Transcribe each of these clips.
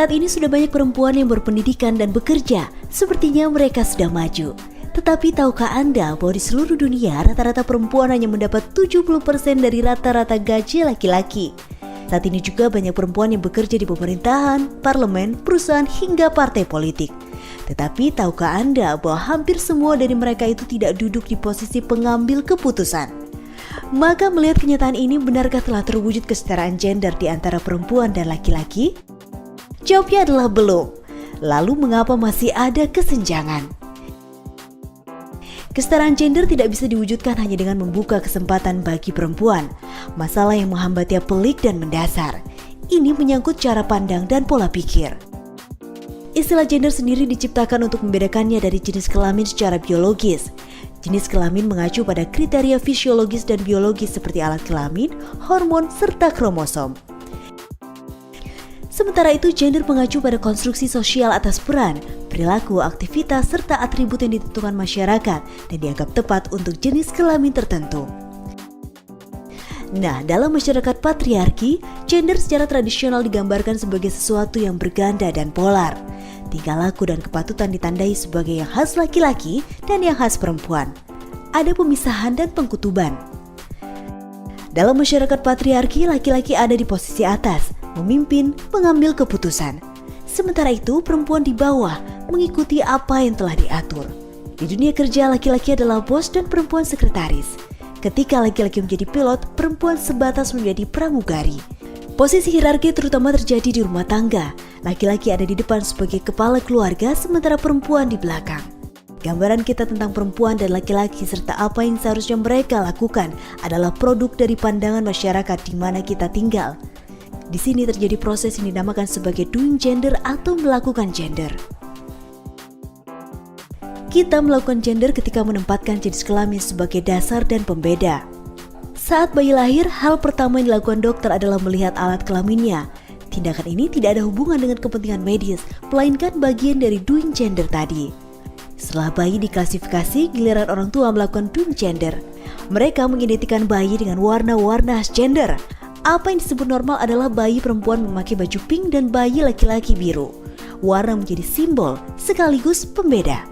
Saat ini sudah banyak perempuan yang berpendidikan dan bekerja, sepertinya mereka sudah maju. Tetapi tahukah Anda bahwa di seluruh dunia rata-rata perempuan hanya mendapat 70% dari rata-rata gaji laki-laki? Saat ini juga banyak perempuan yang bekerja di pemerintahan, parlemen, perusahaan hingga partai politik. Tetapi tahukah Anda bahwa hampir semua dari mereka itu tidak duduk di posisi pengambil keputusan? Maka melihat kenyataan ini, benarkah telah terwujud kesetaraan gender di antara perempuan dan laki-laki? Jawabnya adalah belum. Lalu mengapa masih ada kesenjangan? Kesetaraan gender tidak bisa diwujudkan hanya dengan membuka kesempatan bagi perempuan. Masalah yang menghambatnya pelik dan mendasar. Ini menyangkut cara pandang dan pola pikir. Istilah gender sendiri diciptakan untuk membedakannya dari jenis kelamin secara biologis. Jenis kelamin mengacu pada kriteria fisiologis dan biologis seperti alat kelamin, hormon, serta kromosom. Sementara itu, gender mengacu pada konstruksi sosial atas peran, perilaku, aktivitas, serta atribut yang ditentukan masyarakat dan dianggap tepat untuk jenis kelamin tertentu. Nah, dalam masyarakat patriarki, gender secara tradisional digambarkan sebagai sesuatu yang berganda dan polar. Tingkah laku dan kepatutan ditandai sebagai yang khas laki-laki dan yang khas perempuan. Ada pemisahan dan pengkutuban. Dalam masyarakat patriarki, laki-laki ada di posisi atas, memimpin, mengambil keputusan. Sementara itu, perempuan di bawah mengikuti apa yang telah diatur. Di dunia kerja, laki-laki adalah bos dan perempuan sekretaris. Ketika laki-laki menjadi pilot, perempuan sebatas menjadi pramugari. Posisi hierarki terutama terjadi di rumah tangga. Laki-laki ada di depan sebagai kepala keluarga, sementara perempuan di belakang. Gambaran kita tentang perempuan dan laki-laki serta apa yang seharusnya mereka lakukan adalah produk dari pandangan masyarakat di mana kita tinggal. Di sini terjadi proses yang dinamakan sebagai doing gender atau melakukan gender. Kita melakukan gender ketika menempatkan jenis kelamin sebagai dasar dan pembeda. Saat bayi lahir, hal pertama yang dilakukan dokter adalah melihat alat kelaminnya. Tindakan ini tidak ada hubungan dengan kepentingan medis, melainkan bagian dari doing gender tadi. Setelah bayi diklasifikasi, giliran orang tua melakukan doing gender. Mereka mengidentikan bayi dengan warna-warna khas gender. Apa yang disebut normal adalah bayi perempuan memakai baju pink dan bayi laki-laki biru. Warna menjadi simbol sekaligus pembeda.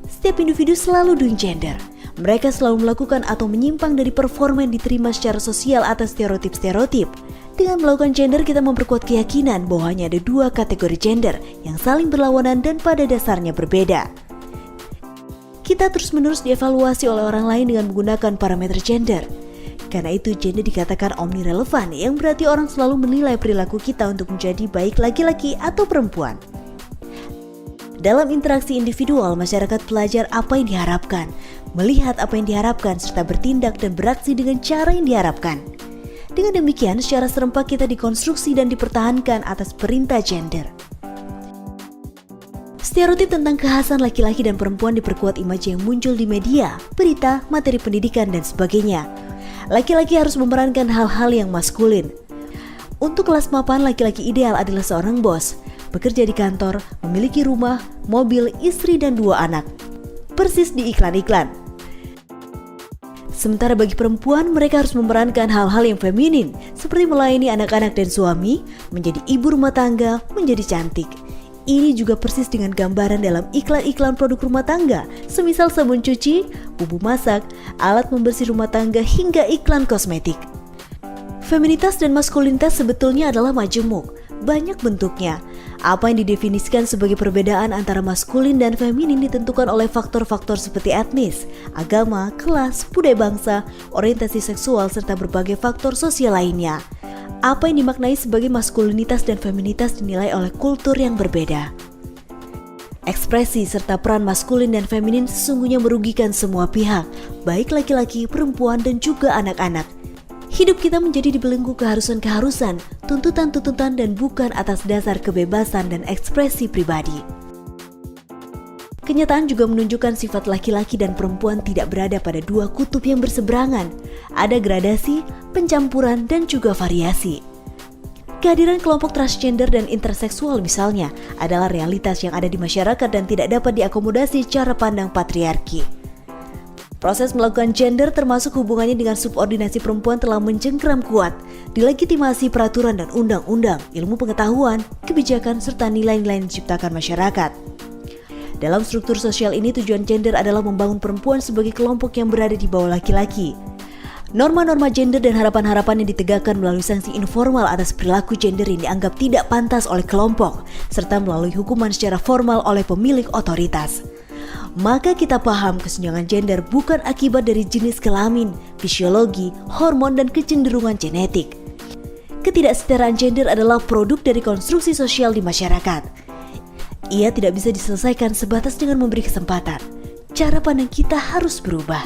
Setiap individu selalu doing gender. Mereka selalu melakukan atau menyimpang dari performa yang diterima secara sosial atas stereotip-stereotip. Dengan melakukan gender, kita memperkuat keyakinan bahwa hanya ada dua kategori gender yang saling berlawanan dan pada dasarnya berbeda. Kita terus-menerus dievaluasi oleh orang lain dengan menggunakan parameter gender. Karena itu, gender dikatakan omnirelevan, yang berarti orang selalu menilai perilaku kita untuk menjadi baik laki-laki atau perempuan. Dalam interaksi individual, masyarakat belajar apa yang diharapkan, melihat apa yang diharapkan, serta bertindak dan beraksi dengan cara yang diharapkan. Dengan demikian, secara serempak kita dikonstruksi dan dipertahankan atas perintah gender. Stereotip tentang kekhasan laki-laki dan perempuan diperkuat image yang muncul di media, berita, materi pendidikan, dan sebagainya. Laki-laki harus memerankan hal-hal yang maskulin. Untuk kelas mapan, laki-laki ideal adalah seorang bos, bekerja di kantor, memiliki rumah, mobil, istri, dan 2 anak. Persis di iklan-iklan. Sementara bagi perempuan, mereka harus memerankan hal-hal yang feminin, seperti melayani anak-anak dan suami, menjadi ibu rumah tangga, menjadi cantik. Ini juga persis dengan gambaran dalam iklan-iklan produk rumah tangga, semisal sabun cuci, bumbu masak, alat membersih rumah tangga, hingga iklan kosmetik. Feminitas dan maskulinitas sebetulnya adalah majemuk, banyak bentuknya. Apa yang didefinisikan sebagai perbedaan antara maskulin dan feminin ditentukan oleh faktor-faktor seperti etnis, agama, kelas, budaya bangsa, orientasi seksual, serta berbagai faktor sosial lainnya. Apa yang dimaknai sebagai maskulinitas dan feminitas dinilai oleh kultur yang berbeda. Ekspresi serta peran maskulin dan feminin sesungguhnya merugikan semua pihak, baik laki-laki, perempuan, dan juga anak-anak. Hidup kita menjadi dibelenggu keharusan-keharusan, tuntutan-tuntutan, dan bukan atas dasar kebebasan dan ekspresi pribadi. Kenyataan juga menunjukkan sifat laki-laki dan perempuan tidak berada pada dua kutub yang berseberangan. Ada gradasi, pencampuran, dan juga variasi. Kehadiran kelompok transgender dan interseksual misalnya adalah realitas yang ada di masyarakat dan tidak dapat diakomodasi cara pandang patriarki. Proses melakukan gender termasuk hubungannya dengan subordinasi perempuan telah mencengkeram kuat, dilegitimasi peraturan dan undang-undang, ilmu pengetahuan, kebijakan, serta nilai-nilai yang diciptakan masyarakat. Dalam struktur sosial ini tujuan gender adalah membangun perempuan sebagai kelompok yang berada di bawah laki-laki. Norma-norma gender dan harapan-harapan yang ditegakkan melalui sanksi informal atas perilaku gender yang dianggap tidak pantas oleh kelompok, serta melalui hukuman secara formal oleh pemilik otoritas. Maka kita paham kesenjangan gender bukan akibat dari jenis kelamin, fisiologi, hormon, dan kecenderungan genetik. Ketidaksetaraan gender adalah produk dari konstruksi sosial di masyarakat. Ia tidak bisa diselesaikan sebatas dengan memberi kesempatan. Cara pandang kita harus berubah.